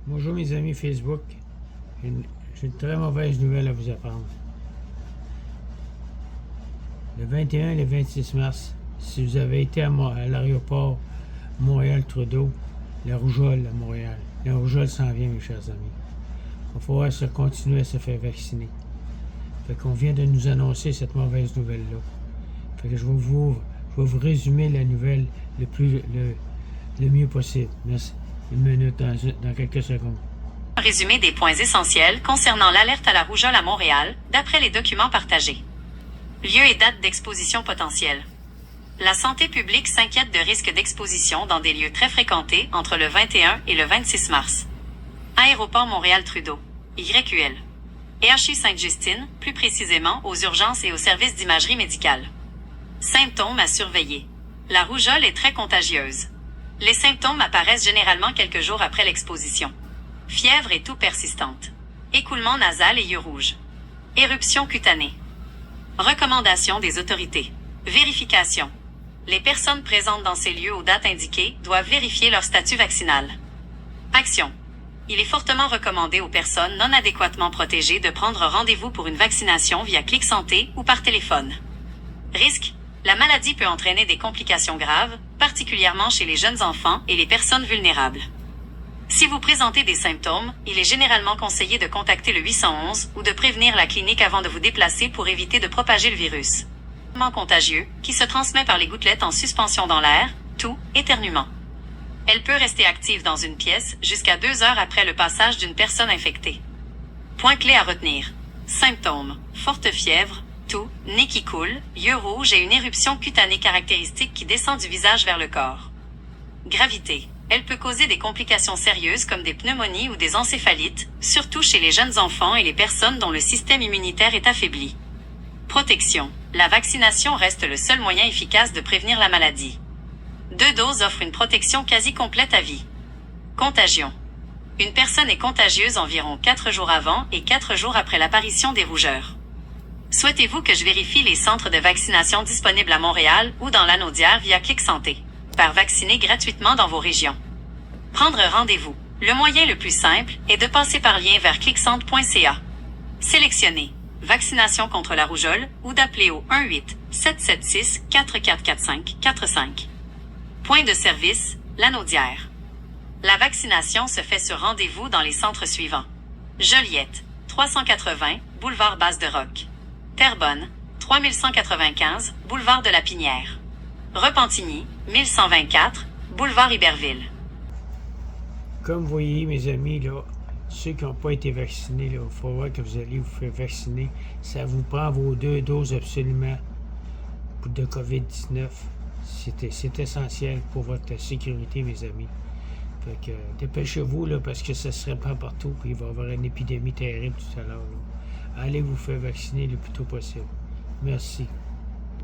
Bonjour mes amis Facebook. J'ai une très mauvaise nouvelle à vous apprendre. Le 21 et le 26 mars, si vous avez été à l'aéroport Montréal-Trudeau, la rougeole à Montréal. La rougeole s'en vient, mes chers amis. Il va falloir continuer à se faire vacciner. Fait qu'on vient de nous annoncer cette mauvaise nouvelle-là. Fait que je vais vous résumer la nouvelle le mieux possible. Merci. Une minute dans quelques secondes. Résumé des points essentiels concernant l'alerte à la rougeole à Montréal, d'après les documents partagés. Lieu et date d'exposition potentielle. La santé publique s'inquiète de risques d'exposition dans des lieux très fréquentés entre le 21 et le 26 mars. Aéroport Montréal-Trudeau, YQL. EHU Sainte-Justine, plus précisément aux urgences et aux services d'imagerie médicale. Symptômes à surveiller. La rougeole est très contagieuse. Les symptômes apparaissent généralement quelques jours après l'exposition. Fièvre et toux persistante. Écoulement nasal et yeux rouges. Éruption cutanée. Recommandations des autorités. Vérification. Les personnes présentes dans ces lieux aux dates indiquées doivent vérifier leur statut vaccinal. Action. Il est fortement recommandé aux personnes non adéquatement protégées de prendre rendez-vous pour une vaccination via Clic Santé ou par téléphone. Risque. La maladie peut entraîner des complications graves, particulièrement chez les jeunes enfants et les personnes vulnérables. Si vous présentez des symptômes, il est généralement conseillé de contacter le 811 ou de prévenir la clinique avant de vous déplacer pour éviter de propager le virus. Contagieux, qui se transmet par les gouttelettes en suspension dans l'air, toux, éternuement. Elle peut rester active dans une pièce jusqu'à 2 heures après le passage d'une personne infectée. Point clé à retenir. Symptômes. Forte fièvre, toux, nez qui coule, yeux rouges et une éruption cutanée caractéristique qui descend du visage vers le corps. Gravité. Elle peut causer des complications sérieuses comme des pneumonies ou des encéphalites, surtout chez les jeunes enfants et les personnes dont le système immunitaire est affaibli. Protection. La vaccination reste le seul moyen efficace de prévenir la maladie. 2 doses offrent une protection quasi complète à vie. Contagion. Une personne est contagieuse environ 4 jours avant et 4 jours après l'apparition des rougeurs. Souhaitez-vous que je vérifie les centres de vaccination disponibles à Montréal ou dans l'Anaudière via Clic Santé? Par vacciner gratuitement dans vos régions. Prendre rendez-vous. Le moyen le plus simple est de passer par lien vers clicsante.ca. Sélectionnez vaccination contre la rougeole ou d'appeler au 1-8-776-4445-45. Point de service, l'Anaudière. La vaccination se fait sur rendez-vous dans les centres suivants. Joliette, 380, boulevard Basse-de-Roc. Terrebonne, 3195, boulevard de la Pinière. Repentigny, 1124, boulevard Iberville. Comme vous voyez, mes amis, là, ceux qui n'ont pas été vaccinés, il faut voir que vous allez vous faire vacciner. Ça vous prend vos 2 doses absolument de COVID-19. C'est essentiel pour votre sécurité, mes amis. Fait que dépêchez-vous, là, parce que ça se répand partout, puis il va y avoir une épidémie terrible tout à l'heure. Allez vous faire vacciner le plus tôt possible. Merci.